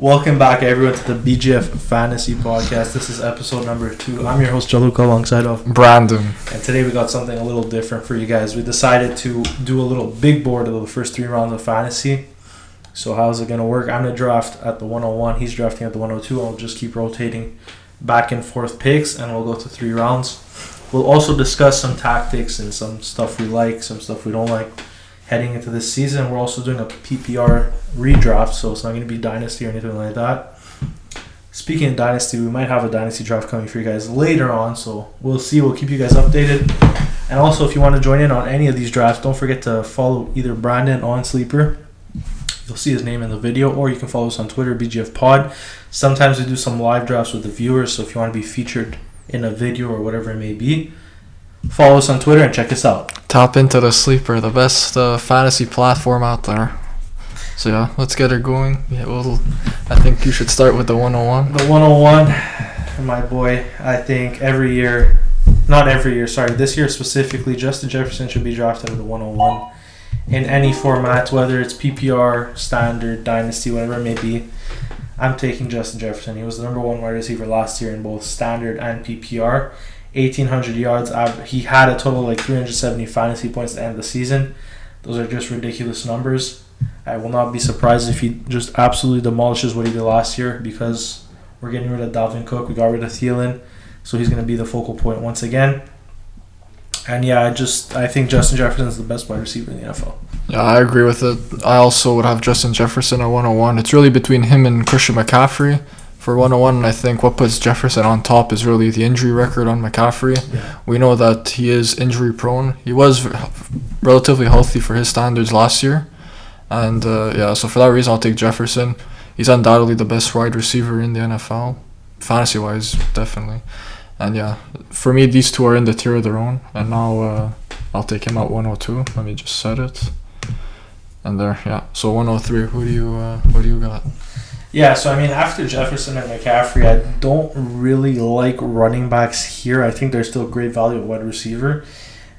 Welcome back, everyone, to the BGF Fantasy Podcast. This is episode number 2. I'm your host, Jaluka, alongside of Brandon. And today we got something a little different for you guys. We decided to do a little big board of the first 3 rounds of fantasy. So how's it going to work? I'm going to draft at the 101. He's drafting at the 102. I'll just keep rotating back and forth picks, and we'll go to 3 rounds. We'll also discuss some tactics and some stuff we like, some stuff we don't like. Heading into this season, we're also doing a PPR redraft, so it's not going to be Dynasty or anything like that. Speaking of Dynasty, we might have a Dynasty draft coming for you guys later on, so we'll see. We'll keep you guys updated. And also, if you want to join in on any of these drafts, don't forget to follow either Brandon on Sleeper. You'll see his name in the video, or you can follow us on Twitter, BGF Pod. Sometimes we do some live drafts with the viewers, so if you want to be featured in a video or whatever it may be, follow us on Twitter and check us out. Tap into the Sleeper, the best fantasy platform out there. So yeah, let's get it going. Yeah, I think you should start with the 101. The 101, my boy. I think this year specifically, Justin Jefferson should be drafted at the 101 in any format, whether it's PPR, Standard, Dynasty, whatever it may be. I'm taking Justin Jefferson. He was the number 1 wide receiver last year in both Standard and PPR. 1,800 yards. He had a total of like 370 fantasy points at the end of the season. Those are just ridiculous numbers. I will not be surprised if he just absolutely demolishes what he did last year, because we're getting rid of Dalvin Cook. We got rid of Thielen, so he's going to be the focal point once again. And yeah, I think Justin Jefferson is the best wide receiver in the NFL. Yeah, I agree with it. I also would have Justin Jefferson at 101. It's really between him and Christian McCaffrey for 101, and I think what puts Jefferson on top is really the injury record on McCaffrey. Yeah. We know that he is injury prone. He was relatively healthy for his standards last year. And so for that reason, I'll take Jefferson. He's undoubtedly the best wide receiver in the NFL, fantasy-wise, definitely. And yeah, for me, these two are in the tier of their own. And now I'll take him at 102. Let me just set it. And there, yeah. So 103, what do you got? Yeah, so I mean, after Jefferson and McCaffrey, I don't really like running backs here. I think there's still great value at wide receiver.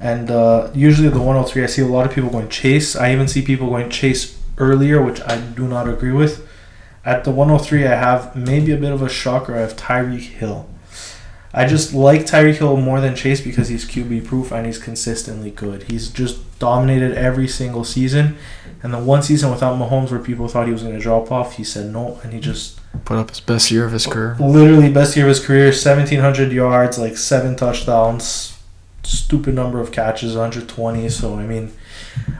And usually the 103, I see a lot of people going Chase. I even see people going Chase earlier, which I do not agree with. At the 103, I have maybe a bit of a shocker. I have Tyreek Hill. I just like Tyreek Hill more than Chase because he's QB proof and he's consistently good. He's just dominated every single season. And the one season without Mahomes where people thought he was going to drop off, he said no, and he just put up his best year of his career. Literally best year of his career, 1,700 yards, like 7 touchdowns, stupid number of catches, 120. So, I mean,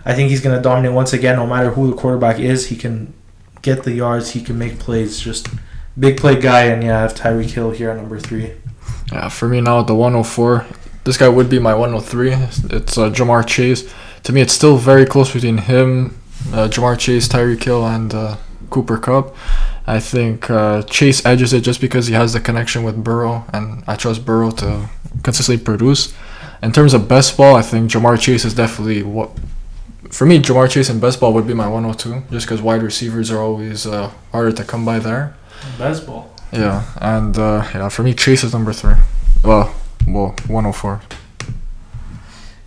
I think he's going to dominate once again. No matter who the quarterback is, he can get the yards, he can make plays. Just big play guy, and yeah, I have Tyreek Hill here at number 3. Yeah, for me now at the 104, this guy would be my 103. It's Jamar Chase. To me, it's still very close between him, Jamar Chase, Tyreek Hill, and Cooper Kupp. I think Chase edges it just because he has the connection with Burrow, and I trust Burrow to consistently produce. In terms of best ball, I think Jamar Chase is definitely for me, Jamar Chase and best ball would be my 102, just because wide receivers are always harder to come by there. Best ball. Yeah, and for me, Chase is number 3. Well, 104.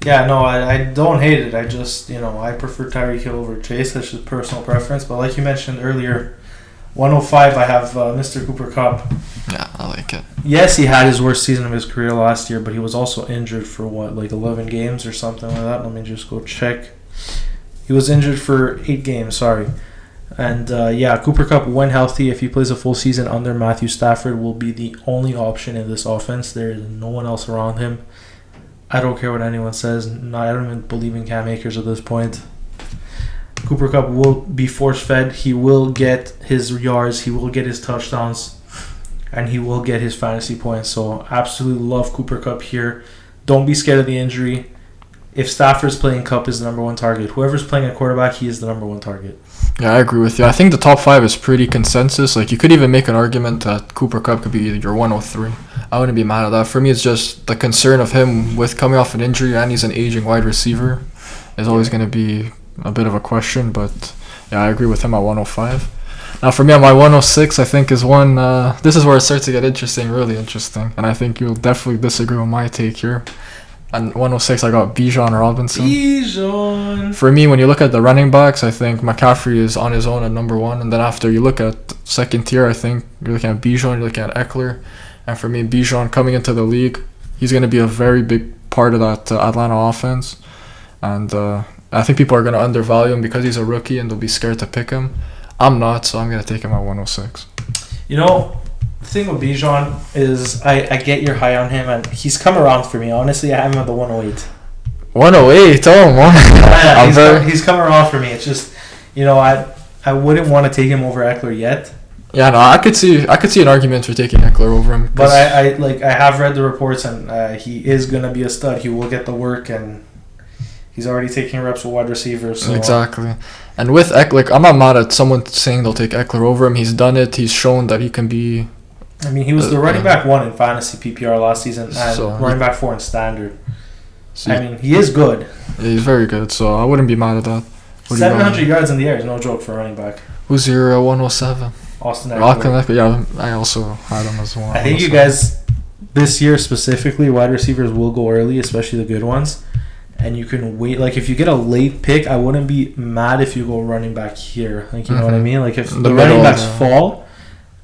Yeah, no, I don't hate it. I just, I prefer Tyreek Hill over Chase. That's just personal preference. But like you mentioned earlier, 105, I have Mr. Cooper Kupp. Yeah, I like it. Yes, he had his worst season of his career last year, but he was also injured for 11 games or something like that. Let me just go check. He was injured for 8 games, sorry. And Cooper Kupp, when healthy, if he plays a full season under Matthew Stafford, will be the only option in this offense. There is no one else around him. I don't care what anyone says. I don't even believe in Cam Akers at this point. Cooper Kupp will be force-fed. He will get his yards. He will get his touchdowns. And he will get his fantasy points. So, absolutely love Cooper Kupp here. Don't be scared of the injury. If Stafford's playing, Kupp is the number 1 target. Whoever's playing a quarterback, he is the number 1 target. Yeah, I agree with you. I think the top 5 is pretty consensus. Like, you could even make an argument that Cooper Kupp could be your 103. I wouldn't be mad at that. For me, it's just the concern of him with coming off an injury and he's an aging wide receiver is always going to be a bit of a question. But yeah, I agree with him at 105. Now, for me, at my 106, I think is one. This is where it starts to get interesting, really interesting. And I think you'll definitely disagree with my take here. And 106, I got Bijan Robinson. Bijan. For me, when you look at the running backs, I think McCaffrey is on his own at number 1. And then after you look at second tier, I think you're looking at Bijan, you're looking at Eckler. And for me, Bijan coming into the league, he's going to be a very big part of that Atlanta offense. And I think people are going to undervalue him because he's a rookie and they'll be scared to pick him. I'm not, so I'm going to take him at 106. You know, the thing with Bijan is I get you're high on him, and he's come around for me. Honestly, I have him at the 108. 108? Oh, man. He's come around for me. It's just, you know, I wouldn't want to take him over Eckler yet. Yeah, no, I could see an argument for taking Eckler over him. But I have read the reports, and he is going to be a stud. He will get the work, and he's already taking reps with wide receivers. So. Exactly. And with Eckler, I'm not mad at someone saying they'll take Eckler over him. He's done it. He's shown that he can be... I mean, he was the running back 1 in fantasy PPR last season and running back 4 in standard. So I mean, he is good. Yeah, he's very good, so I wouldn't be mad at that. 700 yards in the air is no joke for a running back. Who's your 107? Austin Eckler. Yeah, I also had him as well. I think you guys, this year specifically, wide receivers will go early, especially the good ones. And you can wait. Like, if you get a late pick, I wouldn't be mad if you go running back here. Like, you know what I mean? Like, if the running backs fall,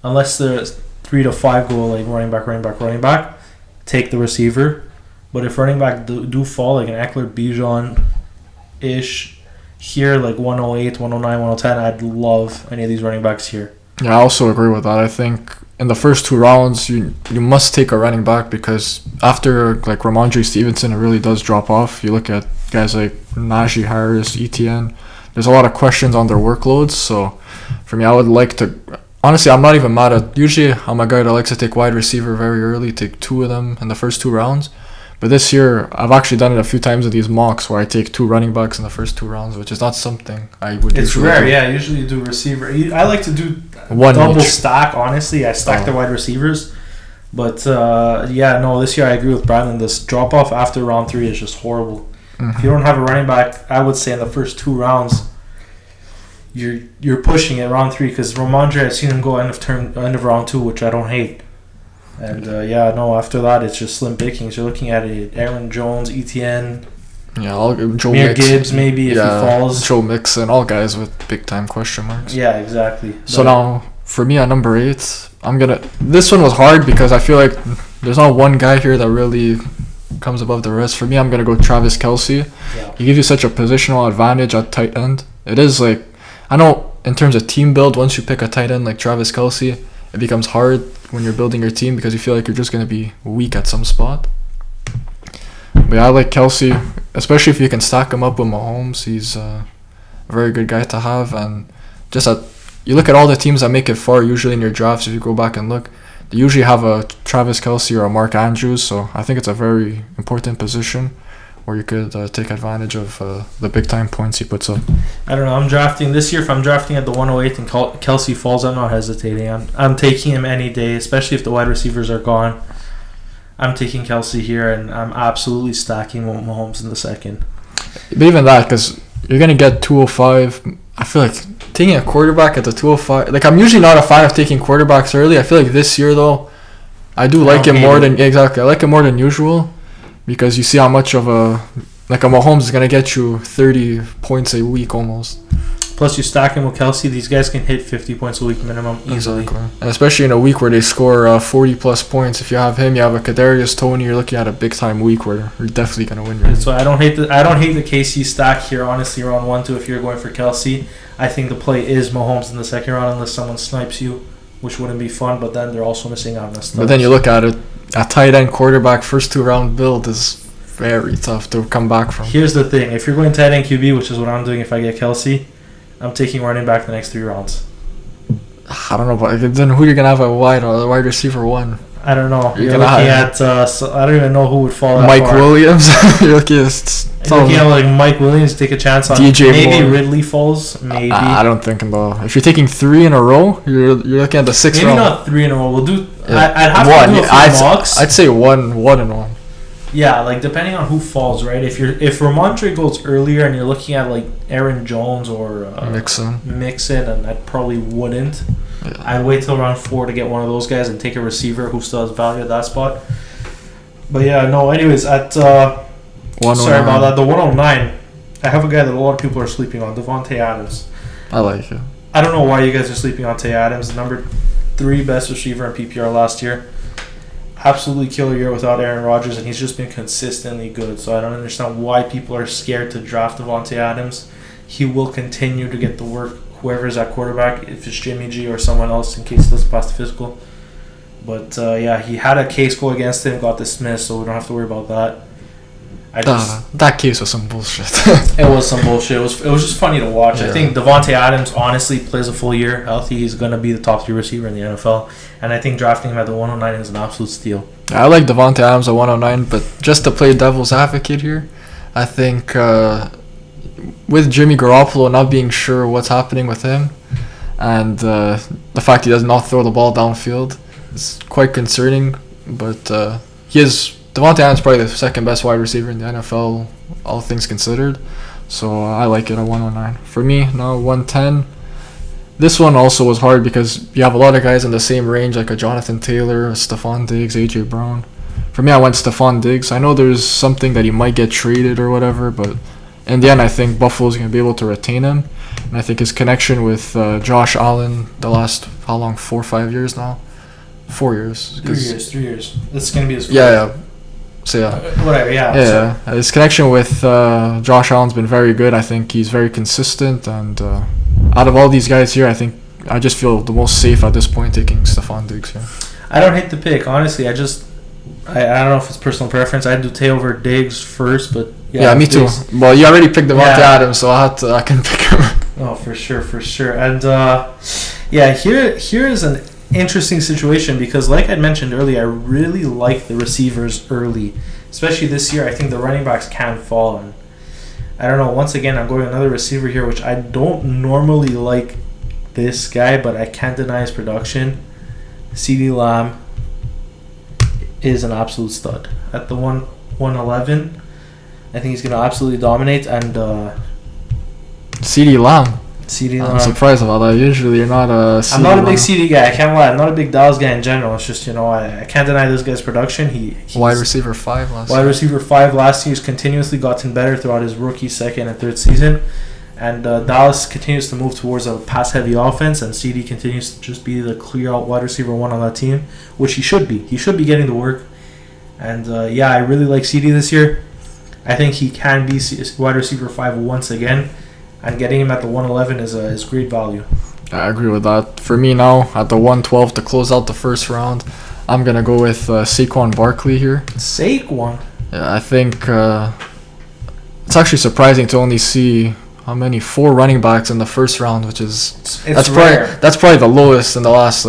unless there's 3 to 5 go, like, running back, take the receiver. But if running back do fall, like an Eckler, Bijan-ish, here, like 108, 109, 110, I'd love any of these running backs here. Yeah, I also agree with that. I think in the first 2 rounds, you must take a running back because after, like, Ramondre Stevenson, it really does drop off. You look at guys like Najee Harris, ETN, there's a lot of questions on their workloads. So for me, I would like to... Honestly, I'm not even mad at... Usually, I'm a guy that likes to take wide receiver very early, take 2 of them in the first 2 rounds. But this year, I've actually done it a few times with these mocks where I take 2 running backs in the first 2 rounds, which is not something I would It's rare, do. yeah. Usually you do receiver. I like to do one double each. stack, honestly. I stack the wide receivers. But, this year I agree with Brandon. This drop-off after round 3 is just horrible. Mm-hmm. If you don't have a running back, I would say in the first 2 rounds, you're pushing it round 3 because Ramondre, I've seen him go end of round 2, which I don't hate. And after that it's just slim pickings. You're looking at it, Aaron Jones, ETN, Joe Gibbs maybe if he falls. Joe Mixon, all guys with big time question marks. Yeah, exactly. So now for me at number 8, this one was hard because I feel like there's not one guy here that really comes above the rest. For me, I'm gonna go Travis Kelce. Yeah. He gives you such a positional advantage at tight end. It is like, I know in terms of team build, once you pick a tight end like Travis Kelce, it becomes hard when you're building your team because you feel like you're just going to be weak at some spot. But yeah, I like Kelce, especially if you can stack him up with Mahomes. He's a very good guy to have. And you look at all the teams that make it far usually in your drafts, if you go back and look, they usually have a Travis Kelce or a Mark Andrews. So I think it's a very important position where you could take advantage of the big-time points he puts up. I don't know. I'm drafting this year. If I'm drafting at the 108 and Kelce falls, I'm not hesitating. I'm taking him any day, especially if the wide receivers are gone. I'm taking Kelce here, and I'm absolutely stacking with Mahomes in the second. But even that, because you're going to get 205. I feel like taking a quarterback at the 205... Like, I'm usually not a fan of taking quarterbacks early. I feel like this year, though, I like him more than... Exactly. I like him more than usual. Because you see how much of a Mahomes is going to get you 30 points a week almost. Plus, you stack him with Kelce, these guys can hit 50 points a week minimum easily. Exactly. And especially in a week where they score 40-plus points. If you have him, you have a Kadarius Toney, you're looking at a big-time week where you're definitely going to win your game. So I don't hate the KC stack here, honestly, round 1-2 if you're going for Kelce. I think the play is Mahomes in the second round unless someone snipes you, which wouldn't be fun, but then they're also missing out on stuff. But then you look at it, a tight end quarterback first 2-round build is very tough to come back from. Here's the thing. If you're going tight end QB, which is what I'm doing if I get Kelce, I'm taking running back the next 3 rounds. I don't know, but then who you're going to have a wide receiver 1? I don't know. You're looking at, I don't even know who would fall out. Mike Williams. You're looking at like Mike Williams, take a chance on DJ maybe Moore. Ridley falls, maybe. I don't think though. If you're taking 3 in a row, you're looking at the 6th round. Maybe not 3 in a row. We'll do. Yeah. I'd have to do a few mocks. I'd say one and one. Yeah, like depending on who falls, right? If Ramondre goes earlier and you're looking at like Aaron Jones or Mixon, and I probably wouldn't. Yeah. I'd wait till round 4 to get one of those guys and take a receiver who still has value at that spot. But yeah, no. Anyways, at Sorry about that. The 109, I have a guy that a lot of people are sleeping on, Devontae Adams. I like it. I don't know why you guys are sleeping on Tay Adams, the number 3 best receiver in PPR last year. Absolutely killer year without Aaron Rodgers, and he's just been consistently good. So I don't understand why people are scared to draft Devontae Adams. He will continue to get the work, whoever's at quarterback, if it's Jimmy G or someone else, in case he doesn't pass the physical. But he had a case go against him, got dismissed, so we don't have to worry about that. That case was some bullshit. It was some bullshit. It was just funny to watch. Yeah. I think Devontae Adams honestly plays a full year healthy. He's going to be the top 3 receiver in the NFL. And I think drafting him at the 109 is an absolute steal. I like Devontae Adams at 109, but just to play devil's advocate here, I think with Jimmy Garoppolo not being sure what's happening with him and the fact he does not throw the ball downfield, it's quite concerning. But Devontae Adams is probably the second best wide receiver in the NFL, all things considered. So I like it at 109. For me, now 110. This one also was hard because you have a lot of guys in the same range, like a Jonathan Taylor, a Stephon Diggs, A.J. Brown. For me, I went Stephon Diggs. I know there's something that he might get traded or whatever, but in the end, I think Buffalo's going to be able to retain him. And I think his connection with Josh Allen the last, 4 or 5 years now? 4 years. 3 years. This is going to be his fourth. Yeah. So whatever. Yeah. His connection with Josh Allen's been very good. I think he's very consistent, and out of all these guys here, I just feel the most safe at this point taking Stephon Diggs here. I don't hate the pick, honestly. I don't know if it's personal preference. I'd do Tay over Diggs first, but yeah, me too. Well, you already picked Devontae Adams, so I can pick him. Oh, for sure. And here is an interesting situation because, like I mentioned earlier, I really like the receivers early, especially this year. I think the running backs can fall, and I don't know. Once again, I'm going another receiver here, which I don't normally like this guy, but I can't deny his production. CeeDee Lamb is an absolute stud at the 111. I think he's going to absolutely dominate, and CeeDee Lamb. I'm surprised about that. Usually you're not a CeeDee I'm not a big CeeDee guy. I can't lie. I'm not a big Dallas guy in general. It's just, I can't deny this guy's production. He's wide receiver 5 last year. Wide receiver 5 last year. He's continuously gotten better throughout his rookie, second, and third season. And Dallas continues to move towards a pass-heavy offense, and CeeDee continues to just be the clear-out wide receiver 1 on that team, which he should be. He should be getting the work. And, I really like CeeDee this year. I think he can be wide receiver 5 once again. And getting him at the 111 is great value. I agree with that. For me now, at the 112 to close out the first round, I'm going to go with Saquon Barkley here. Saquon? Yeah, I think it's actually surprising to only see 4 running backs in the first round, which is... It's rare. That's probably the lowest in the last,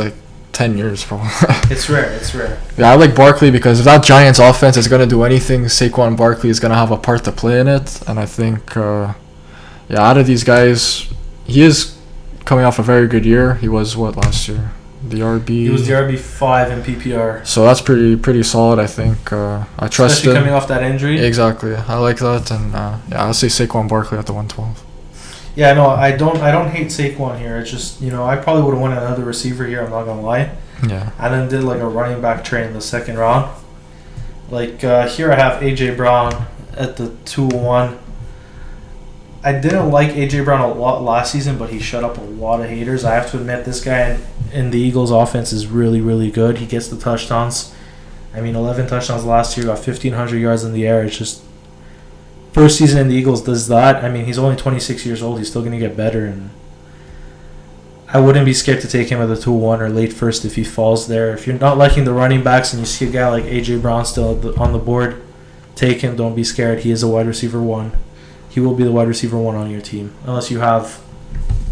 10 years, probably. It's rare. Yeah, I like Barkley because if that Giants offense is going to do anything, Saquon Barkley is going to have a part to play in it. And I think... out of these guys, he is coming off a very good year. He was last year? The RB. He was the RB5 in PPR. So that's pretty solid, I think. I trust Especially him. Coming off that injury. Exactly. I like that, and I'll say Saquon Barkley at the 112. Yeah, no, I don't hate Saquon here. It's just, I probably would have wanted another receiver here, I'm not gonna lie. Yeah. And then did a running back trade in the second round. Here I have AJ Brown at the 201. I didn't like A.J. Brown a lot last season, but he shut up a lot of haters. I have to admit, this guy in the Eagles' offense is really, really good. He gets the touchdowns. 11 touchdowns last year, got 1,500 yards in the air. It's just first season in the Eagles does that. He's only 26 years old. He's still going to get better, and I wouldn't be scared to take him at the 2-1 or late first if he falls there. If you're not liking the running backs and you see a guy like A.J. Brown still on the board, take him. Don't be scared. He is a wide receiver 1. He will be the wide receiver 1 on your team, unless you have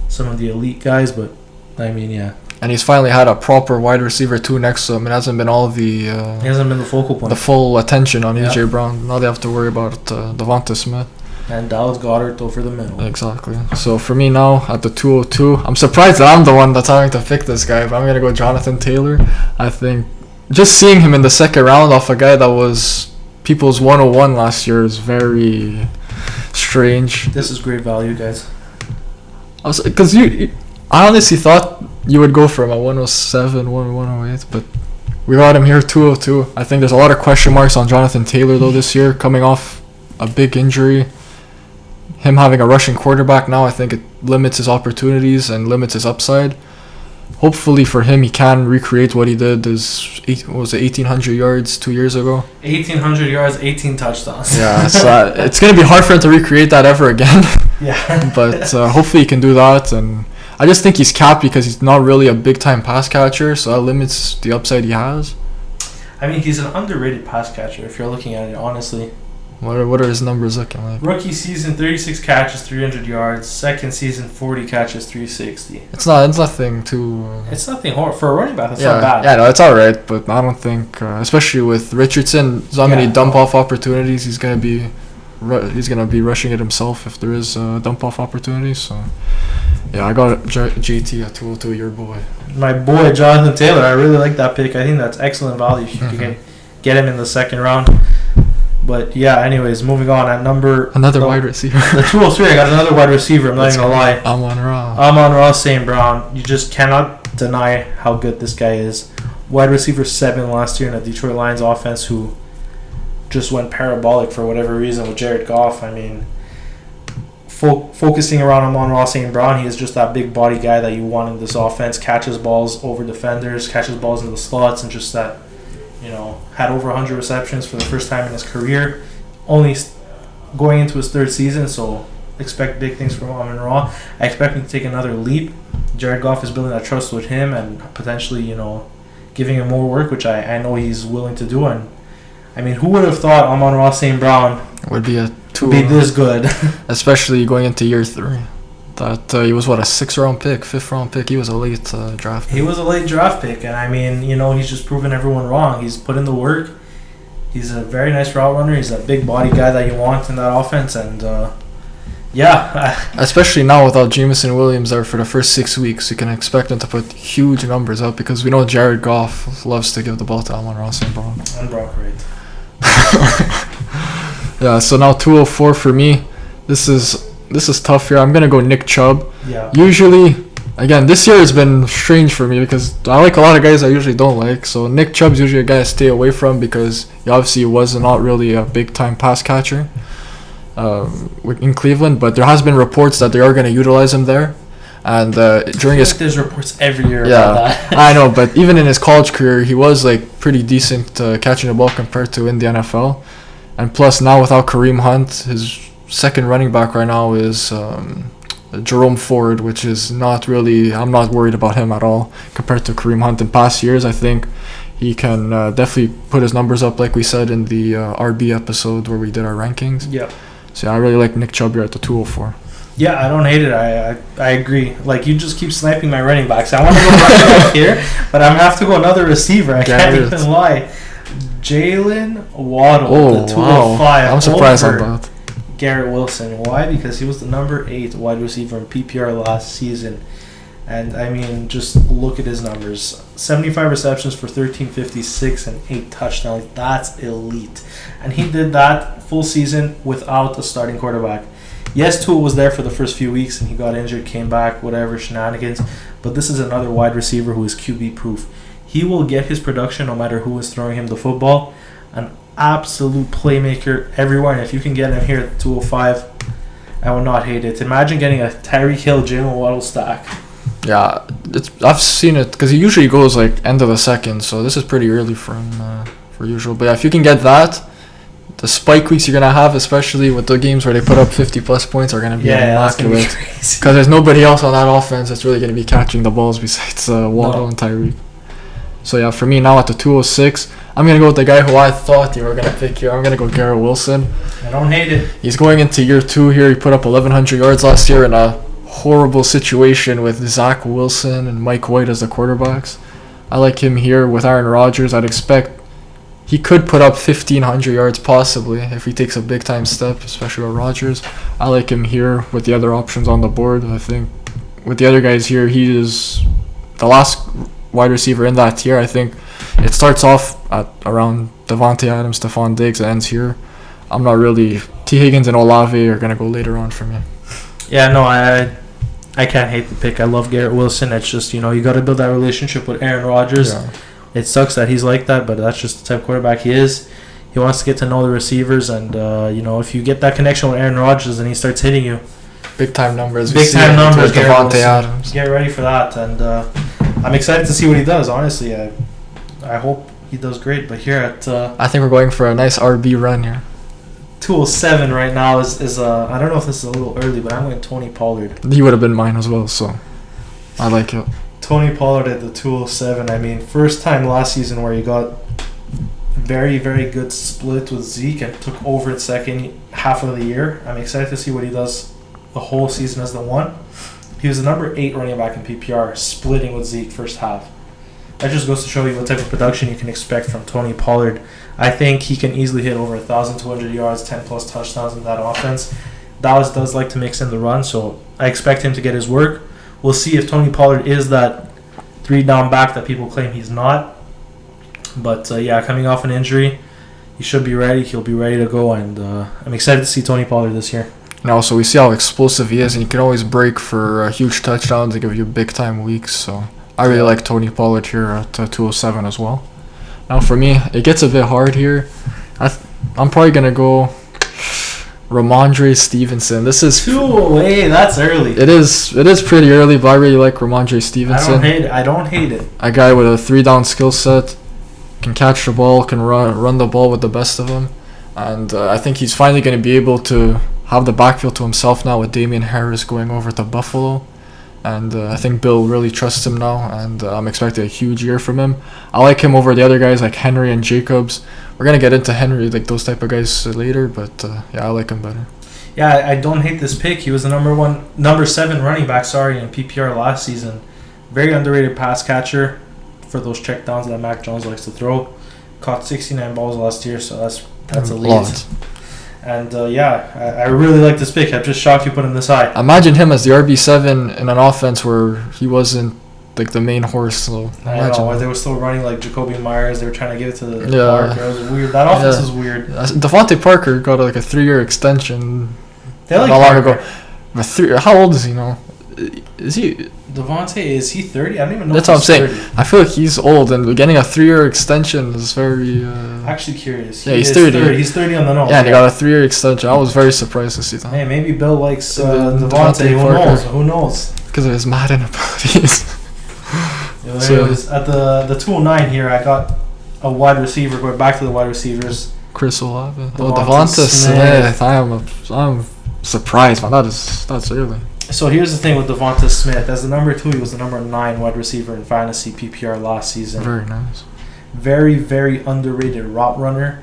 some of the elite guys, but, yeah. And he's finally had a proper wide receiver 2 next to him. It hasn't been all the... he hasn't been the focal point. The full attention on A.J. Brown. Now they have to worry about Devonta Smith. And Dallas Goedert over the middle. Exactly. So for me now, at the 202, I'm surprised that I'm the one that's having to pick this guy, but I'm going to go Jonathan Taylor. I think just seeing him in the second round off a guy that was people's 101 last year is very... strange. This is great value, guys. Because I honestly thought you would go for him at 107, 108, but we got him here 202. I think there's a lot of question marks on Jonathan Taylor though this year, coming off a big injury. Him having a rushing quarterback now, I think it limits his opportunities and limits his upside. Hopefully for him, he can recreate what he did. 1,800 yards 2 years ago? 1,800 yards, 18 touchdowns. Yeah, so it's going to be hard for him to recreate that ever again. Yeah. But hopefully he can do that. And I just think he's capped because he's not really a big-time pass catcher, so that limits the upside he has. I mean, he's an underrated pass catcher if you're looking at it, honestly. What are his numbers looking like? Rookie season, 36 catches, 300 yards. Second season, 40 catches, 360. It's nothing too... It's nothing horrible. For a running back, it's not bad. Yeah, no, it's alright, but I don't think... especially with Richardson, so many dump-off opportunities, he's going to be rushing it himself if there is dump-off opportunities, so... Yeah, I got JT at 202, your boy. My boy, Jonathan Taylor. I really like that pick. I think that's excellent value if you can get him in the second round. But yeah, anyways, moving on at wide receiver. The 203, I got another wide receiver. I'm not even gonna lie. Amon-Ra St. Brown. You just cannot deny how good this guy is. Wide receiver 7 last year in the Detroit Lions offense, who just went parabolic for whatever reason with Jared Goff. I mean, focusing around Amon-Ra St. Brown, he is just that big body guy that you want in this offense. Catches balls over defenders, catches balls into the slots, and just that. Had over 100 receptions for the first time in his career. Only going into his third season, so expect big things from Amon-Ra. I expect him to take another leap. Jared Goff is building that trust with him and potentially, giving him more work, which I know he's willing to do. And I mean, who would have thought Amon-Ra St. Brown would be this good? Especially going into year 3. That he was a 6th-round pick, 5th-round pick. He was a late draft pick. He was a late draft pick, and I mean, he's just proven everyone wrong. He's put in the work. He's a very nice route runner. He's a big body guy that you want in that offense, and especially now without Jameson Williams there for the first 6 weeks, you can expect him to put huge numbers up because we know Jared Goff loves to give the ball to Amon-Ra St. Brown. And Brock Reed. Yeah, so now 204 for me. This is tough here. I'm going to go Nick Chubb. Yeah. Usually, again, this year has been strange for me because I like a lot of guys I usually don't like. So Nick Chubb's usually a guy I stay away from because he obviously was not really a big-time pass catcher in Cleveland. But there has been reports that they are going to utilize him there. And during his... there's reports every year about that. I know, but even in his college career, he was pretty decent catching the ball compared to in the NFL. And plus, now without Kareem Hunt, his... second running back right now is Jerome Ford, which is not really... I'm not worried about him at all compared to Kareem Hunt in past years. I think he can definitely put his numbers up like we said in the RB episode where we did our rankings. Yeah. So I really like Nick Chubb here at the 204. Yeah, I don't hate it. I agree. You just keep sniping my running backs. I want to go running back here, but I'm going to have to go another receiver. I can't even lie. Jalen Waddle, the 205. Wow. I'm surprised on that. Garrett Wilson. Why? Because he was the number 8 wide receiver in PPR last season. And, I mean, just look at his numbers. 75 receptions for 1,356 and 8 touchdowns. That's elite. And he did that full season without a starting quarterback. Yes, Tua was there for the first few weeks and he got injured, came back, whatever, shenanigans. But this is another wide receiver who is QB-proof. He will get his production no matter who is throwing him the football. An absolute playmaker everywhere, and if you can get him here at 205, I will not hate it. Imagine getting a Tyreek Hill, Jalen Waddle stack. Yeah, I've seen it because he usually goes end of the second, so this is pretty early for him for usual. But yeah, if you can get that, the spike weeks you're gonna have, especially with the games where they put up 50+ points, are gonna be immaculate because there's nobody else on that offense that's really gonna be catching the balls besides Waddle and Tyreek. So yeah, for me now at the 206, I'm going to go with the guy who I thought you were going to pick here. I'm going to go Garrett Wilson. I don't hate it. He's going into year 2 here. He put up 1,100 yards last year in a horrible situation with Zach Wilson and Mike White as the quarterbacks. I like him here with Aaron Rodgers. I'd expect he could put up 1,500 yards possibly if he takes a big-time step, especially with Rodgers. I like him here with the other options on the board. I think with the other guys here, he is the last wide receiver in that tier. I think it starts off at around Devontae Adams, Stephon Diggs, and ends here. I'm not really... T. Higgins and Olave are going to go later on for me. Yeah, no, I can't hate the pick. I love Garrett Wilson. It's just, you got to build that relationship with Aaron Rodgers. Yeah. It sucks that he's like that, but that's just the type of quarterback he is. He wants to get to know the receivers, and if you get that connection with Aaron Rodgers and he starts hitting you, big time numbers. Big-time numbers. Devontae Adams. Get ready for that, and I'm excited to see what he does. Honestly, I hope he does great. But here at I think we're going for a nice RB run here. 207 right now is I don't know if this is a little early, but I'm going Tony Pollard. He would have been mine as well, so I like it. Tony Pollard at the 207. I mean, first time last season where he got very, very good split with Zeke and took over in second half of the year. I'm excited to see what he does the whole season as the one. He was the number 8 running back in PPR, splitting with Zeke first half. That just goes to show you what type of production you can expect from Tony Pollard. I think he can easily hit over 1,200 yards, 10-plus touchdowns in that offense. Dallas does like to mix in the run, so I expect him to get his work. We'll see if Tony Pollard is that 3-down back that people claim he's not. But, coming off an injury, he should be ready. He'll be ready to go, and I'm excited to see Tony Pollard this year. And also, we see how explosive he is, and he can always break for huge touchdowns and give you big-time weeks, so I really like Tony Pollard here at 207 as well. Now for me, it gets a bit hard here. I'm probably going to go Ramondre Stevenson. This is... that's early. It is pretty early, but I really like Ramondre Stevenson. I don't hate it. A guy with a 3-down skill set, can catch the ball, can run the ball with the best of them. And I think he's finally going to be able to have the backfield to himself now with Damian Harris going over to Buffalo. And I think Bill really trusts him now, and I'm expecting a huge year from him. I like him over the other guys like Henry and Jacobs. We're going to get into Henry, like those type of guys later, but I like him better. Yeah, I don't hate this pick. He was the number 7 running back, in PPR last season. Very underrated pass catcher for those check downs that Mac Jones likes to throw. Caught 69 balls last year, so that's a lead. And I really like this pick. I'm just shocked you put him this high. Imagine him as the RB7 in an offense where he wasn't like the main horse. So I know, they were still running like Jacoby Myers. They were trying to give it to the Parker. It was weird. That offense was weird. Devontae Parker got like a 3-year extension. They like not long ago. How old is he now? Is he? Devontae, is he 30? I don't even know. That's what I'm saying. 30. I feel like he's old, and getting a 3-year extension is very... Actually curious. He's 30. He's 30 on the nose. Yeah, and he got a 3-year extension. I was very surprised to see that. Hey, maybe Bill likes Devontae. Who knows? Because of his Madden abilities. Anyways, at the 209 here, I got a wide receiver. Going back to the wide receivers. Chris Olave. Devonta Smith. I'm surprised, man. That's early. So here's the thing with Devonta Smith. As the number 2, he was the number 9 wide receiver in fantasy PPR last season. Very nice. Very, very underrated route runner.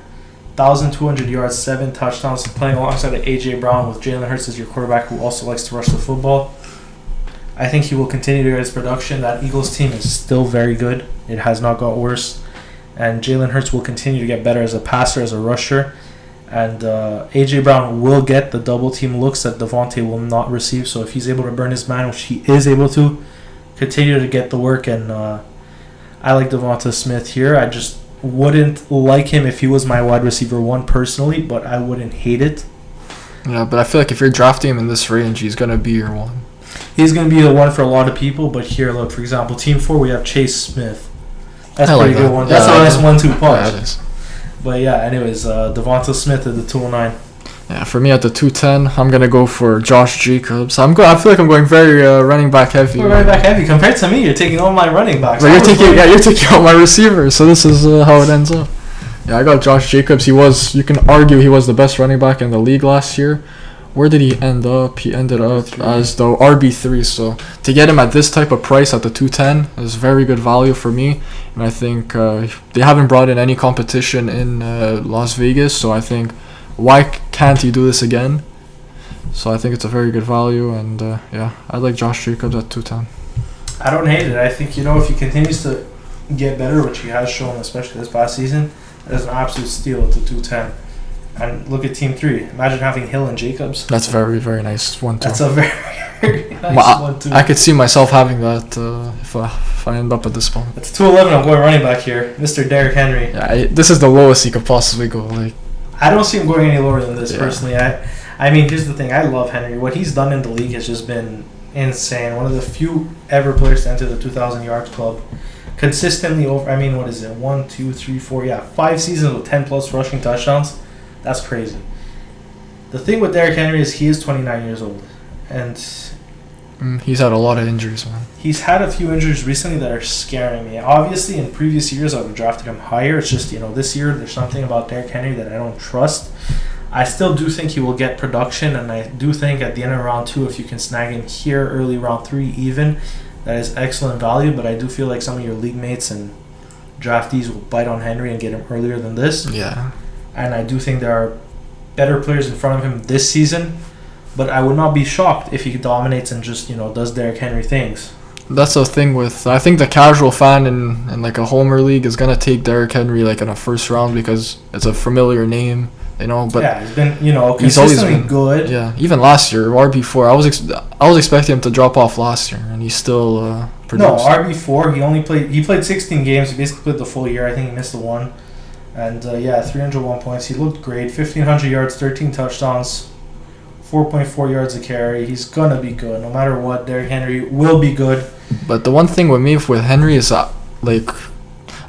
1,200 yards, 7 touchdowns, playing alongside of A.J. Brown with Jalen Hurts as your quarterback who also likes to rush the football. I think he will continue to get his production. That Eagles team is still very good. It has not got worse. And Jalen Hurts will continue to get better as a passer, as a rusher. And A.J. Brown will get the double team looks that Devontae will not receive. So if he's able to burn his man, which he is able to, continue to get the work. And I like Devonta Smith here. I just wouldn't like him if he was my wide receiver 1 personally, but I wouldn't hate it. Yeah, but I feel like if you're drafting him in this range, he's going to be your 1. He's going to be the 1 for a lot of people. But here, look, for example, Team 4, we have Chase Smith. That's a pretty good one. That's a nice 1-2 punch. Yeah, it is. But anyways, Devonta Smith at the 209. Yeah, for me at the 210, I'm gonna go for Josh Jacobs. I feel like I'm going very running back heavy. You're running back heavy compared to me. You're taking all my running backs. But you're taking all my receivers. So this is how it ends up. Yeah, I got Josh Jacobs. You can argue he was the best running back in the league last year. Where did he end up? He ended up as the RB3. So to get him at this type of price at the 210 is very good value for me. And I think they haven't brought in any competition in Las Vegas. So I think, why can't he do this again? So I think it's a very good value. And I like Josh Jacobs at 210. I don't hate it. I think, if he continues to get better, which he has shown, especially this past season, that is an absolute steal at the 210. And look at Team 3. Imagine having Hill and Jacobs. That's very, very nice one, too. That's a very, very nice one, too. I could see myself having that if I end up at this spot. It's 211. I'm going running back here. Mr. Derrick Henry. Yeah, this is the lowest he could possibly go. I don't see him going any lower than this, personally. I mean, here's the thing. I love Henry. What he's done in the league has just been insane. One of the few ever players to enter the 2,000 yards club. consistently over. I mean, what is it? 1, 2, 3, 4. Yeah, 5 seasons with 10 plus rushing touchdowns. That's crazy. The thing with Derrick Henry is he is 29 years old, and he's had a lot of injuries, man. he's had a few injuries recently that are scaring me. Obviously, in previous years, I would have drafted him higher. It's just, this year there's something about Derrick Henry that I don't trust. I still do think he will get production, and I do think at the end of round 2, if you can snag him here early round 3 even, that is excellent value. But I do feel like some of your league mates and draftees will bite on Henry and get him earlier than this. Yeah. And I do think there are better players in front of him this season, but I would not be shocked if he dominates and just, does Derrick Henry things. That's the thing with, I think the casual fan in like a homer league is going to take Derrick Henry like in a first round because it's a familiar name, but yeah, he's been, consistently he's always been good. Yeah, even last year, RB4, I was expecting him to drop off last year, and he still produced. No, RB4, he played 16 games, he basically played the full year. I think he missed the one. And 301 points. He looked great. 1,500 yards, 13 touchdowns, 4.4 yards a carry. He's going to be good. No matter what, Derrick Henry will be good. But the one thing with me with Henry is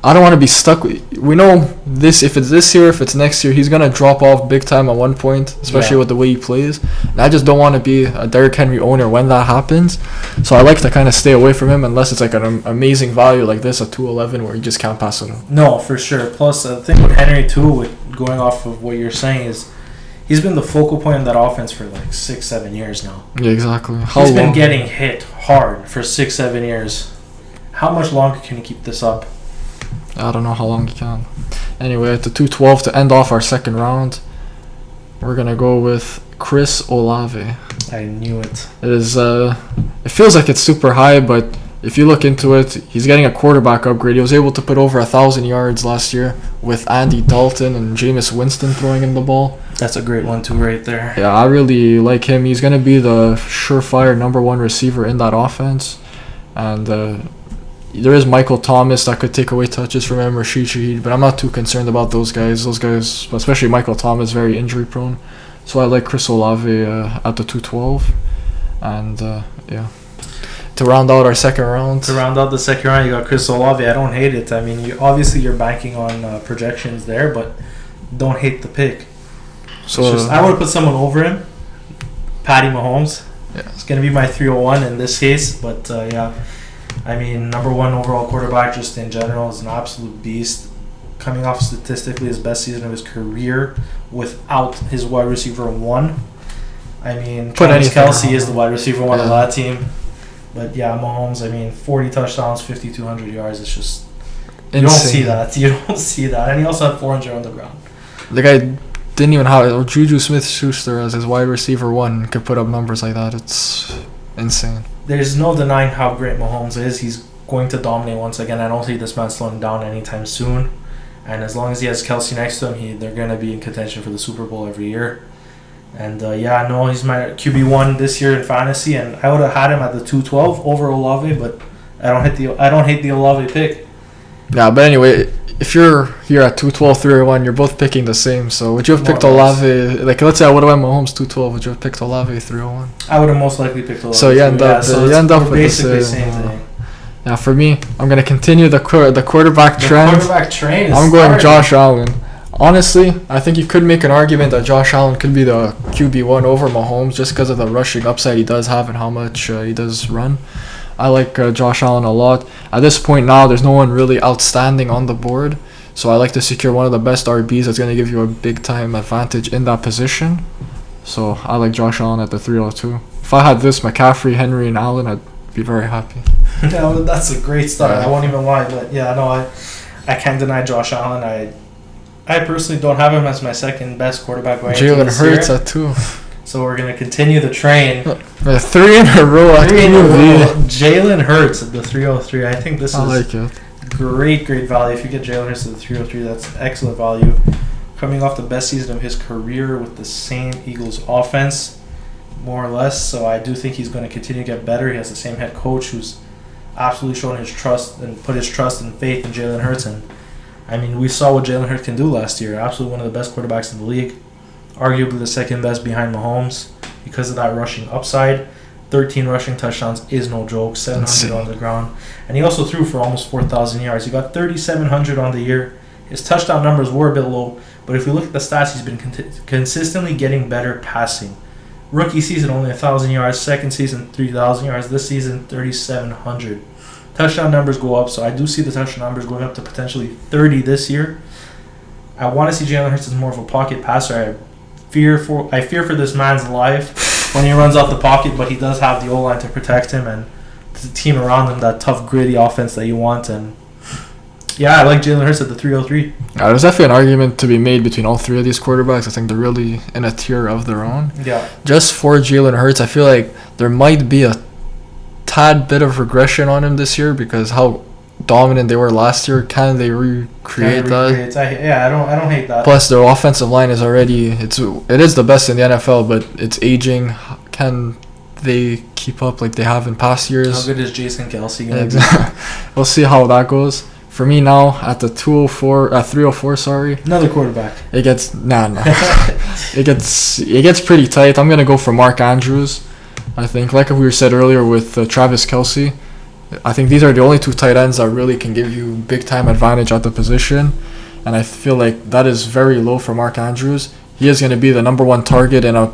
I don't want to be stuck with. We know this, if it's this year, if it's next year, he's going to drop off big time at one point, especially with the way he plays. And I just don't want to be a Derrick Henry owner when that happens. So I like to kind of stay away from him unless it's like an amazing value like this, a 211, where you just can't pass it up. No, for sure. Plus, the thing with Henry, too, with going off of what you're saying, is he's been the focal point of that offense for 6-7 years now. Yeah, exactly. He's been getting hit hard for 6-7 years. How much longer can he keep this up? I don't know how long he can. Anyway, at the 212 to end off our second round, we're gonna go with Chris Olave. I knew it. It is. It feels like it's super high, but if you look into it, he's getting a quarterback upgrade. He was able to put over 1,000 yards last year with Andy Dalton and Jameis Winston throwing him the ball. That's a great one too, right there. Yeah, I really like him. He's gonna be the surefire number 1 receiver in that offense, and. There is Michael Thomas that could take away touches from him, Rashid Shaheed, but I'm not too concerned about those guys. Those guys, especially Michael Thomas, very injury prone. So I like Chris Olave at the 212. And, to round out our second round. To round out the second round, you got Chris Olave. I don't hate it. I mean, you're banking on projections there, but don't hate the pick. So I would have put someone over him. Patty Mahomes. Yeah. It's going to be my 301 in this case, but I mean, number 1 overall quarterback just in general is an absolute beast. Coming off statistically his best season of his career without his wide receiver 1. I mean, Travis Kelce is the wide receiver 1 of that team. But Mahomes, 40 touchdowns, 5,200 yards. It's just, you don't see that. You don't see that. And he also had 400 on the ground. The guy didn't even have Juju Smith-Schuster as his wide receiver 1 could put up numbers like that. It's insane. There's no denying how great Mahomes is. He's going to dominate once again. I don't see this man slowing down anytime soon. And as long as he has Kelce next to him, they're going to be in contention for the Super Bowl every year. And he's my QB1 this year in fantasy, and I would have had him at the 212 over Olave, but I don't hate the Olave pick. Yeah, but anyway, if you're here at 212, 301, you're both picking the same. So would you have picked Olave? Like, let's say I would have went Mahomes 212. Would you have picked Olave 301? I would have most likely picked Olave. So you end up with basically the same thing. Yeah, for me, I'm gonna continue the quarterback trend. The quarterback train. I'm going Josh Allen. Honestly, I think you could make an argument that Josh Allen could be the QB1 over Mahomes just because of the rushing upside he does have and how much he does run. I like Josh Allen a lot. At this point now, there's no one really outstanding on the board. So I like to secure one of the best RBs that's going to give you a big-time advantage in that position. So I like Josh Allen at the 302. If I had this, McCaffrey, Henry, and Allen, I'd be very happy. Yeah, that's a great start. I won't even lie. But I can't deny Josh Allen. I personally don't have him as my second best quarterback going into this year. Jalen Hurts at 2. So we're going to continue the train. 3 in a row. Jalen Hurts at the 303. I think this is it. Great value. If you get Jalen Hurts at the 303, that's excellent value. Coming off the best season of his career with the same Eagles offense, more or less. So I do think he's going to continue to get better. He has the same head coach who's absolutely shown his trust and put his trust and faith in Jalen Hurts. And we saw what Jalen Hurts can do last year. Absolutely one of the best quarterbacks in the league. Arguably the second best behind Mahomes because of that rushing upside. 13 rushing touchdowns is no joke. 700 on the ground. And he also threw for almost 4,000 yards. He got 3,700 on the year. His touchdown numbers were a bit low, but if we look at the stats, he's been consistently getting better passing. Rookie season, only 1,000 yards. Second season, 3,000 yards. This season, 3,700. Touchdown numbers go up, so I do see the touchdown numbers going up to potentially 30 this year. I want to see Jalen Hurts as more of a pocket passer. I fear for this man's life when he runs out the pocket, but he does have the O-line to protect him and the team around him, that tough, gritty offense that you want. And yeah, I like Jalen Hurts at the 303. There's definitely an argument to be made between all three of these quarterbacks. I think they're really in a tier of their own. Yeah. Just for Jalen Hurts, I feel like there might be a tad bit of regression on him this year because how dominant they were last year. Can they recreate that? I don't hate that. Plus, their offensive line is already it is the best in the NFL, but it's aging. Can they keep up like they have in past years? How good is Jason Kelce going to be? We'll see how that goes. For me now, at the 304, sorry. Another quarterback. It gets it gets pretty tight. I'm gonna go for Mark Andrews. I think, like we said earlier with Travis Kelce, I think these are the only two tight ends that really can give you big time advantage at the position, and I feel like that is very low for Mark Andrews. He is going to be the number one target in a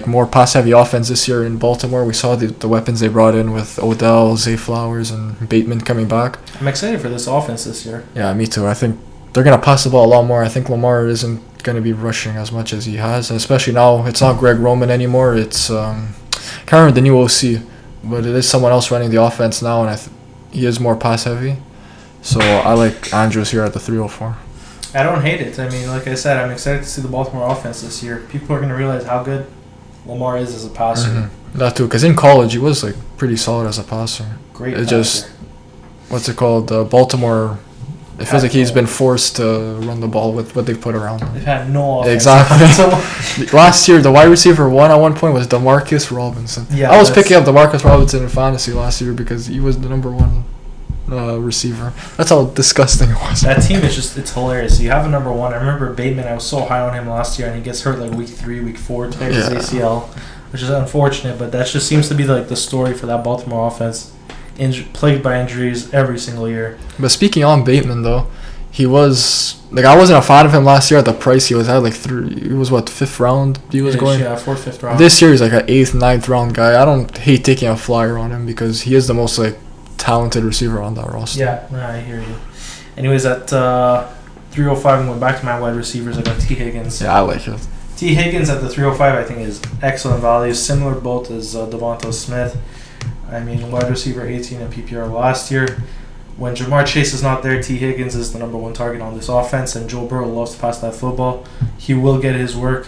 more pass heavy offense this year in Baltimore. We saw the weapons they brought in with Odell, Zay Flowers, and Bateman coming back. I'm excited for this offense this year. Yeah, me too. I think they're going to pass the ball a lot more. I think Lamar isn't going to be rushing as much as he has, and especially now it's not Greg Roman anymore. It's can't remember the new OC, but it is someone else running the offense now, and he is more pass heavy. So I like Andrews here at the 304. I don't hate it. I mean, like I said, I'm excited to see the Baltimore offense this year. People are going to realize how good Lamar is as a passer. Mm-hmm. That too, because in college he was pretty solid as a passer. Great passer. Just what's it called? Baltimore. It feels like he's been forced to run the ball with what they put around him. They've had no offense. Exactly. Last year, the wide receiver one at one point was DeMarcus Robinson. Yeah, I was picking up DeMarcus Robinson in fantasy last year because he was the number one receiver. That's how disgusting it was. That team is it's hilarious. You have a number one. I remember Bateman. I was so high on him last year, and he gets hurt week 3, week 4, tears his ACL, which is unfortunate. But that just seems to be the story for that Baltimore offense. Plagued by injuries every single year. But speaking on Bateman though, he was I wasn't a fan of him last year at the price he was at. He was 5th round he was going. Yeah, 4th, 5th round. This year he's an 8th, 9th round guy. I don't hate taking a flyer on him because he is the most talented receiver on that roster. Yeah, I hear you. Anyways, at 305, I'm going back to my wide receivers. I got T. Higgins. Yeah, I like it. T. Higgins at the 305, I think, is excellent value. Similar boat as Devonta Smith. I mean, wide receiver 18 in PPR last year. When Jamar Chase is not there, T. Higgins is the number one target on this offense, and Joe Burrow loves to pass that football. He will get his work.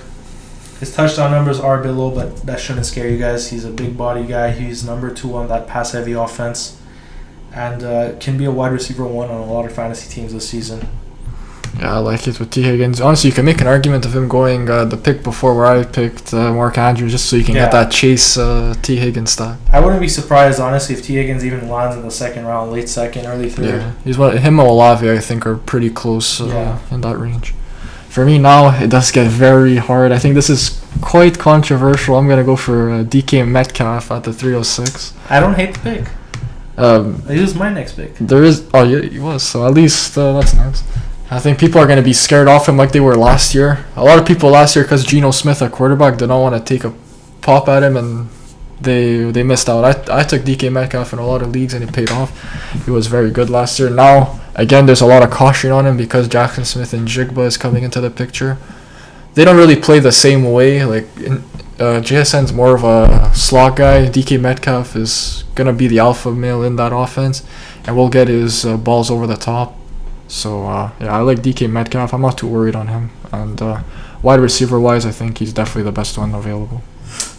His touchdown numbers are a bit low, but that shouldn't scare you guys. He's a big body guy. He's number 2 on that pass-heavy offense, and can be a wide receiver 1 on a lot of fantasy teams this season. Yeah, I like it with T. Higgins. Honestly, you can make an argument of him going the pick before where I picked Mark Andrews just so you can get that Chase T. Higgins stock. I wouldn't be surprised, honestly, if T. Higgins even lands in the 2nd round, late 2nd, early 3rd. Yeah, him and Olave, I think, are pretty close in that range. For me now, it does get very hard. I think this is quite controversial. I'm going to go for DK Metcalf at the 306. I don't hate the pick. He was my next pick. There is... Oh, yeah, he was. So at least that's nice. I think people are going to be scared off him like they were last year. A lot of people last year, because Geno Smith at quarterback, did not want to take a pop at him, and they missed out. I took DK Metcalf in a lot of leagues, and it paid off. He was very good last year. Now, again, there's a lot of caution on him because Jackson Smith and Jigba is coming into the picture. They don't really play the same way. JSN's more of a slot guy. DK Metcalf is going to be the alpha male in that offense, and will get his balls over the top. So, I like DK Metcalf. I'm not too worried on him. And wide receiver-wise, I think he's definitely the best one available.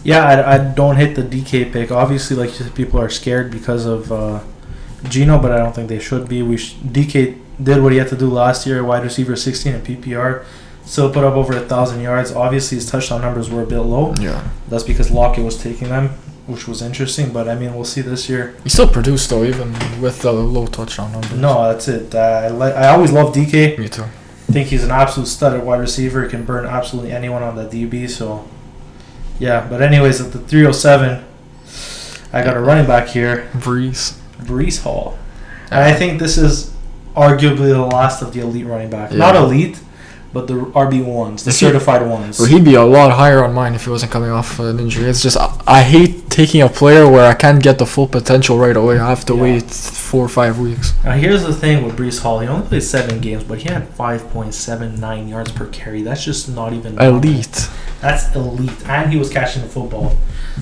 Yeah, I don't hit the DK pick. Obviously, people are scared because of Geno, but I don't think they should be. DK did what he had to do last year, wide receiver 16 in PPR. Still put up over 1,000 yards. Obviously, his touchdown numbers were a bit low. Yeah. That's because Lockett was taking them, which was interesting. But, I mean, we'll see this year. He still produced, though, even with the low touchdown numbers. No, that's it. I always love DK. Me too. I think he's an absolute stud at wide receiver. He can burn absolutely anyone on the DB. So, yeah. But anyways, at the 307, I got a running back here. Breece Hall. And I think this is arguably the last of the elite running back. Not elite, but the RB1s, the certified ones. Well, he'd be a lot higher on mine if he wasn't coming off an injury. It's just, I hate taking a player where I can't get the full potential right away. I have to wait 4 or 5 weeks. Now, here's the thing with Breece Hall. He only played 7 games, but he had 5.79 yards per carry. That's just not even elite. That's elite. And he was catching the football.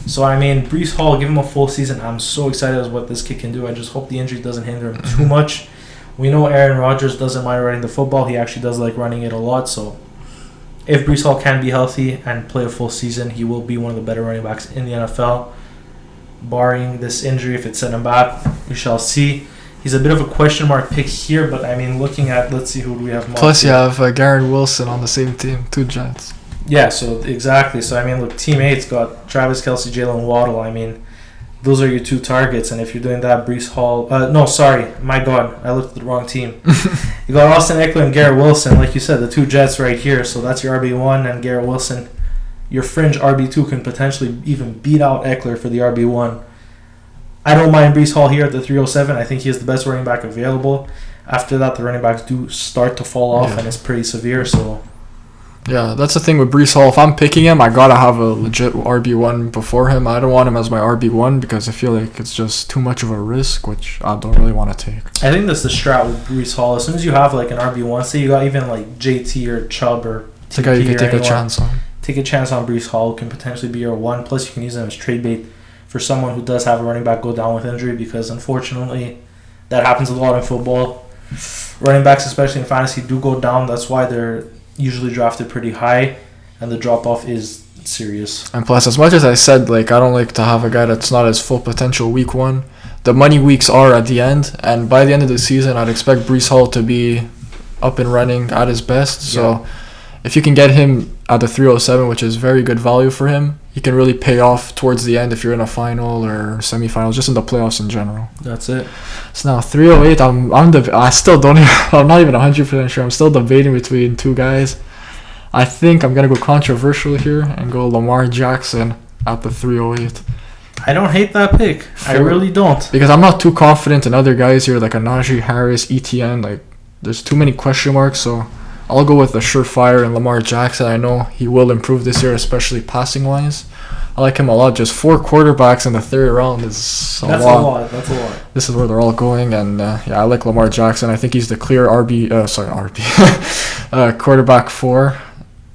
So, I mean, Breece Hall, give him a full season. I'm so excited as what this kid can do. I just hope the injury doesn't hinder him too much. We know Aaron Rodgers doesn't mind running the football. He actually does like running it a lot. So, if Breece Hall can be healthy and play a full season, he will be one of the better running backs in the NFL. Barring this injury, if it set him back, we shall see. He's a bit of a question mark pick here, but I mean, looking at, let's see, who do we have? Plus, you have Garrett Wilson on the same team, 2 Jets. Yeah, so exactly. So, I mean, look, Team 8's got Travis Kelce, Jalen Waddle. I mean, those are your 2 targets, and if you're doing that, Breece Hall... my God, I looked at the wrong team. You got Austin Eckler and Garrett Wilson, like you said, the 2 Jets right here, so that's your RB1, and Garrett Wilson, your fringe RB2, can potentially even beat out Eckler for the RB1. I don't mind Breece Hall here at the 307. I think he is the best running back available. After that, the running backs do start to fall off, and it's pretty severe, so... Yeah, that's the thing with Breece Hall. If I'm picking him, I gotta have a legit RB1 before him. I don't want him as my RB1 because I feel like it's just too much of a risk, which I don't really want to take. I think that's the strat with Breece Hall. As soon as you have like an RB1, say you got even like JT or Chubb or it's a guy you can take a chance on. Take a chance on Breece Hall, can potentially be your 1. Plus, you can use him as trade bait for someone who does have a running back go down with injury, because unfortunately, that happens a lot in football. Running backs, especially in fantasy, do go down. That's why they're usually drafted pretty high, and the drop-off is serious. And plus, as much as I said, like, I don't like to have a guy that's not his full potential week 1, the money weeks are at the end, and by the end of the season, I'd expect Breece Hall to be up and running at his best. So if you can get him at the 307, which is very good value for him, he can really pay off towards the end if you're in a final or semifinals, just in the playoffs in general. That's it. So now 308, I'm not even 100% sure. I'm still debating between 2 guys. I think I'm gonna go controversial here and go Lamar Jackson at the 308. I don't hate that pick. I really don't. Because I'm not too confident in other guys here, like a Najee Harris, ETN. Like, there's too many question marks, so I'll go with the surefire and Lamar Jackson. I know he will improve this year, especially passing-wise. I like him a lot. Just 4 quarterbacks in the 3rd round is a lot. That's a lot. This is where they're all going, and I like Lamar Jackson. I think he's the clear quarterback 4.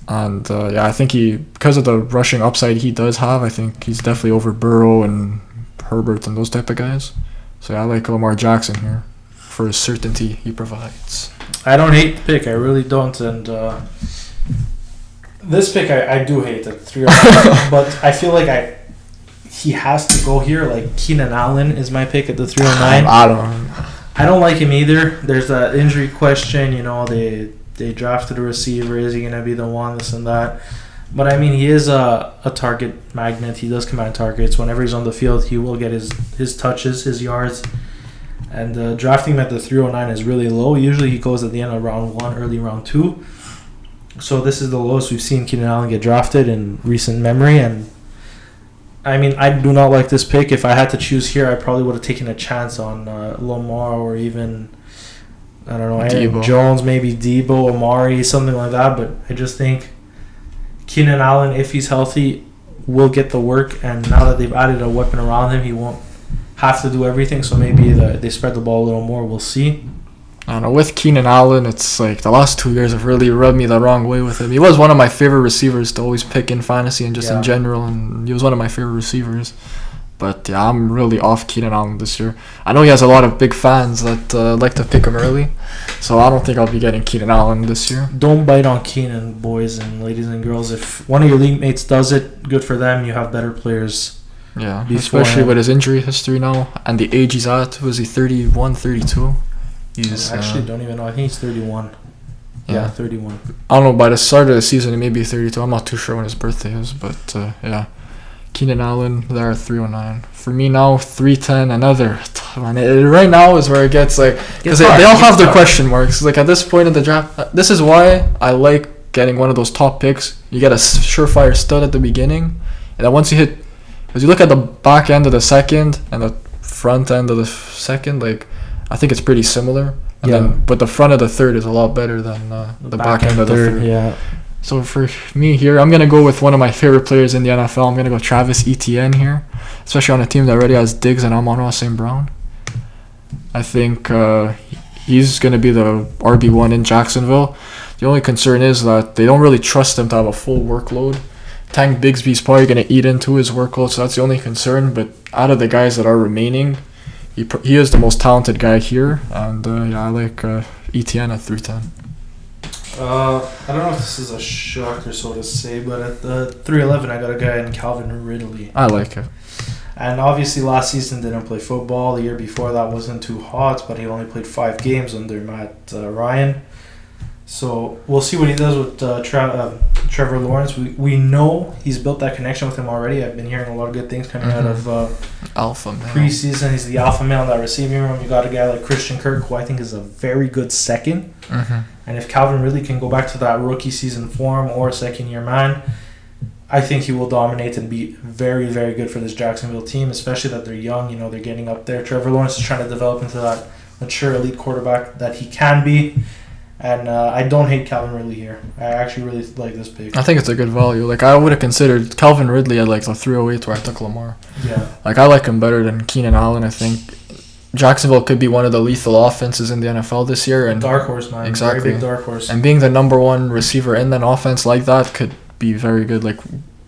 And I think because of the rushing upside he does have, I think he's definitely over Burrow and Herbert and those type of guys. So I like Lamar Jackson here for his certainty he provides. I don't hate the pick. I really don't. And this pick I do hate at 309. But I feel like he has to go here. Like, Keenan Allen is my pick at the 309. I don't like him either. There's that injury question. You know, they drafted a receiver. Is he going to be the one, this and that? But, I mean, he is a target magnet. He does command targets. Whenever he's on the field, he will get his touches, his yards. And drafting him at the 309 is really low. Usually he goes at the end of round 1, early round 2. So this is the lowest we've seen Keenan Allen get drafted in recent memory. And, I mean, I do not like this pick. If I had to choose here, I probably would have taken a chance on Lamar or even, I don't know, Aaron Jones, maybe Debo, Amari, something like that. But I just think Keenan Allen, if he's healthy, will get the work. And now that they've added a weapon around him, he won't have to do everything, so maybe they spread the ball a little more. We'll see. I don't know. With Keenan Allen, it's like the last 2 years have really rubbed me the wrong way with him. He was one of my favorite receivers to always pick in fantasy and just in general, and he was one of my favorite receivers. But yeah, I'm really off Keenan Allen this year. I know he has a lot of big fans that like to pick him early, so I don't think I'll be getting Keenan Allen this year. Don't bite on Keenan, boys and ladies and girls. If one of your league mates does it, good for them. You have better players. Yeah, especially with his injury history now and the age he's at. Was he 31, 32? I actually don't even know. I think he's 31. Yeah, 31. I don't know. By the start of the season, he may be 32. I'm not too sure when his birthday is, but yeah. Keenan Allen there at 309. For me now, 310, another. Man, right now is where it gets like, because they all have their question marks. Like at this point in the draft, this is why I like getting one of those top picks. You get a surefire stud at the beginning, and then once you hit Because you look at the back end of the second and the front end of the second, like, I think it's pretty similar. But the front of the third is a lot better than the back end of the third. Yeah. So for me here, I'm going to go with one of my favorite players in the NFL. I'm going to go Travis Etienne here, especially on a team that already has Diggs and Amon-Ra St. Brown. I think he's going to be the RB1 in Jacksonville. The only concern is that they don't really trust him to have a full workload. Tank Bigsby's probably going to eat into his workload, so that's the only concern. But out of the guys that are remaining, he is the most talented guy here. And I like Etienne at 310. I don't know if this is a shocker, so to say, but at the 311, I got a guy in Calvin Ridley. I like it. And obviously last season didn't play football. The year before that wasn't too hot, but he only played 5 games under Matt Ryan. So we'll see what he does with Trevor Lawrence. We know he's built that connection with him already. I've been hearing a lot of good things coming out of alpha male. Preseason. He's the alpha male in that receiving room. You got a guy like Christian Kirk, who I think is a very good second. And if Calvin Ridley can go back to that rookie season form or second-year man, I think he will dominate and be very, very good for this Jacksonville team, especially that they're young. You know, they're getting up there. Trevor Lawrence is trying to develop into that mature elite quarterback that he can be. And I don't hate Calvin Ridley here. I actually really like this pick. I think it's a good value. Like, I would have considered Calvin Ridley at like the 308 where I took Lamar. Yeah. Like, I like him better than Keenan Allen, I think. Jacksonville could be one of the lethal offenses in the NFL this year. And dark horse, man. Exactly. Very big dark horse. And being the number one receiver in an offense like that could be very good. Like,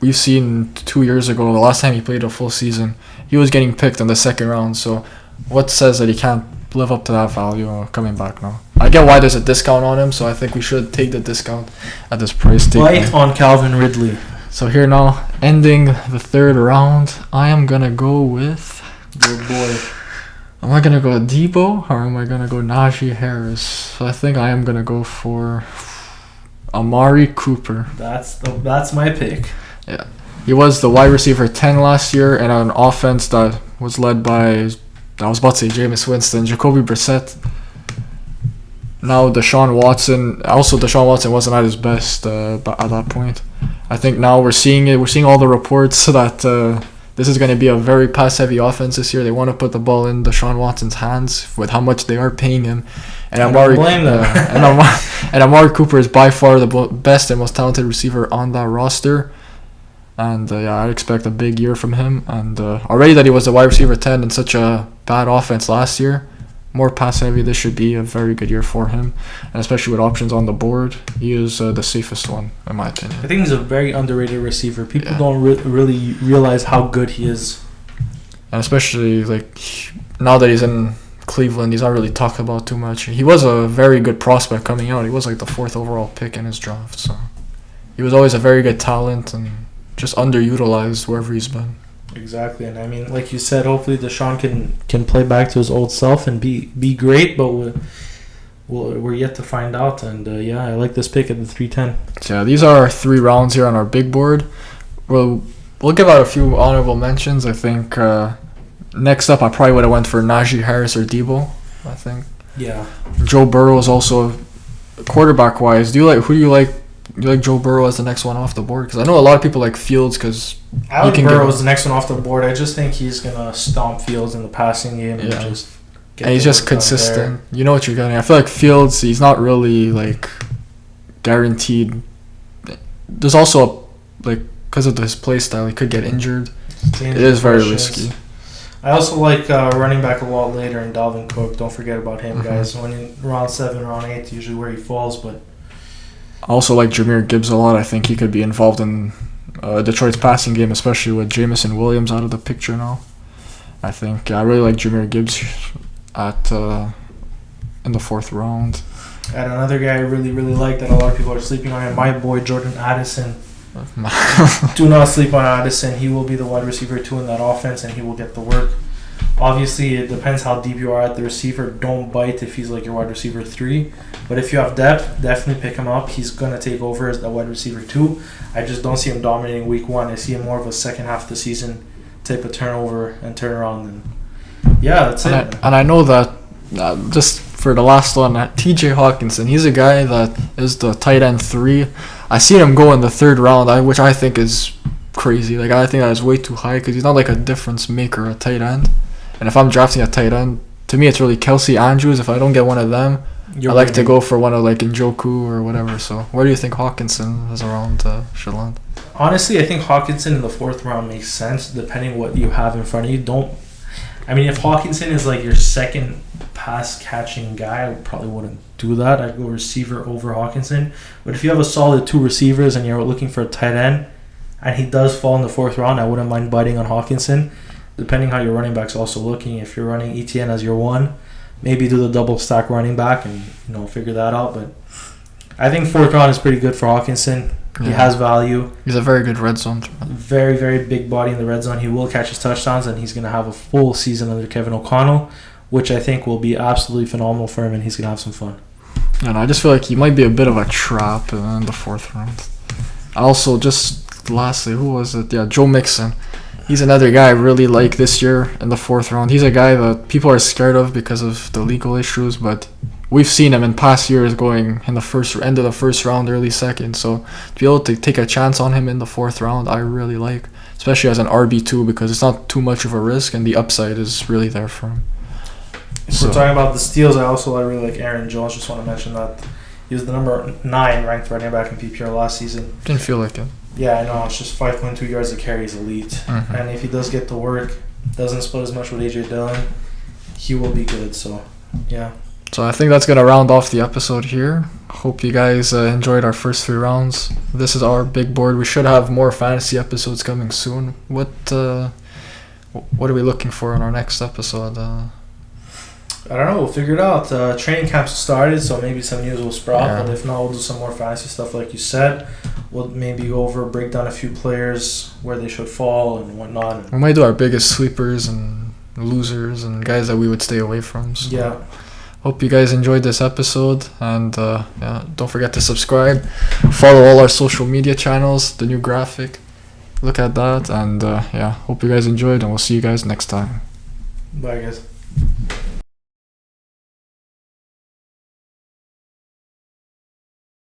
we've seen 2 years ago, the last time he played a full season, he was getting picked in the second round. So what says that he can't live up to that value coming back now? I get why there's a discount on him, so I think we should take the discount at this price. Light on Calvin Ridley. So here now, ending the third round, I am going to go with... Good boy. Am I going to go Debo or am I going to go Najee Harris? So I think I am going to go for Amari Cooper. That's my pick. Yeah. He was the wide receiver 10 last year in an offense that was led by, I was about to say Jameis Winston, Jacoby Brissett. Now Deshaun Watson. Also, Deshaun Watson wasn't at his best at that point. I think now we're seeing it. We're seeing all the reports that this is going to be a very pass-heavy offense this year. They want to put the ball in Deshaun Watson's hands with how much they are paying him. And Amari, and Amari Cooper is by far the best and most talented receiver on that roster. And I expect a big year from him. And already that he was the wide receiver 10 in such a bad offense last year, more pass-heavy, this should be a very good year for him. And especially with options on the board, he is the safest one, in my opinion. I think he's a very underrated receiver. People don't really realize how good he is. And especially, like, now that he's in Cleveland, he's not really talked about too much. He was a very good prospect coming out. He was, like, the 4th overall pick in his draft. So he was always a very good talent and just underutilized wherever he's been. Exactly, and I mean, like you said, hopefully Deshaun can play back to his old self and be great, but we're yet to find out. And I like this pick at the 310. Yeah, these are our 3 rounds here on our big board. We'll give out a few honorable mentions. I think next up, I probably would have went for Najee Harris or Debo. I think. Yeah. Joe Burrow is also quarterback wise. Who do you like? Do you like Joe Burrow as the next one off the board? Because I know a lot of people like Fields because I like Burrow as the next one off the board. I just think he's going to stomp Fields in the passing game and just get he's just consistent. You know what you're getting. I feel like Fields, he's not really like guaranteed. There's also like because of his play style, he could get injured. It is very risky. I also like running back a lot later in Dalvin Cook. Don't forget about him, guys. When in round 7, round 8, usually where he falls, but I also like Jahmyr Gibbs a lot. I think he could be involved in Detroit's passing game, especially with Jameson Williams out of the picture now. I think I really like Jahmyr Gibbs in the 4th round. And another guy I really, really like that a lot of people are sleeping on him, my boy Jordan Addison. Do not sleep on Addison. He will be the wide receiver 2 in that offense, and he will get the work. Obviously, it depends how deep you are at the receiver. Don't bite if he's like your wide receiver 3. But if you have depth, definitely pick him up. He's going to take over as the wide receiver 2. I just don't see him dominating week 1. I see him more of a second half of the season type of turnover and turnaround. And that's it. And I know that, just for the last one, TJ Hawkinson, he's a guy that is the tight end 3. I seen him go in the 3rd round, which I think is crazy. Like, I think that is way too high because he's not like a difference maker at tight end. And if I'm drafting a tight end, to me it's really Kelsey, Andrews. If I don't get one of them, I like to go for one of like Njoku or whatever. So where do you think Hawkinson is around should land? Honestly, I think Hawkinson in the 4th round makes sense depending what you have in front of you. If Hawkinson is like your second pass catching guy, I probably wouldn't do that. I'd go receiver over Hawkinson. But if you have a solid 2 receivers and you're looking for a tight end and he does fall in the 4th round, I wouldn't mind biting on Hawkinson. Depending how your running back's also looking. If you're running ETN as your 1, maybe do the double stack running back and figure that out. But I think 4th round is pretty good for Hawkinson. He has value. He's a very good red zone. Very, very big body in the red zone. He will catch his touchdowns, and he's going to have a full season under Kevin O'Connell, which I think will be absolutely phenomenal for him, and he's going to have some fun. And I just feel like he might be a bit of a trap in the 4th round. Also, just lastly, who was it? Yeah, Joe Mixon. He's another guy I really like this year in the 4th round. He's a guy that people are scared of because of the legal issues, but we've seen him in past years going in the end of the 1st round, early 2nd. So to be able to take a chance on him in the 4th round, I really like, especially as an RB2 because it's not too much of a risk and the upside is really there for him. If we're talking about the steals, I really like Aaron Jones. Just want to mention that he was the number 9 ranked running back in PPR last season. Didn't feel like it. Yeah, I know. It's just 5.2 yards a carry is elite. Mm-hmm. And if he does get to work, doesn't split as much with A.J. Dillon, he will be good. So, yeah. So I think that's going to round off the episode here. Hope you guys enjoyed our first 3 rounds. This is our big board. We should have more fantasy episodes coming soon. What are we looking for in our next episode? I don't know. We'll figure it out. Training camps started, so maybe some news will sprout. Yeah. But if not, we'll do some more fantasy stuff like you said. We'll maybe break down a few players, where they should fall and whatnot. We might do our biggest sleepers and losers and guys that we would stay away from. So. Yeah. Hope you guys enjoyed this episode, and don't forget to subscribe. Follow all our social media channels, the new graphic. Look at that, and hope you guys enjoyed, and we'll see you guys next time. Bye, guys.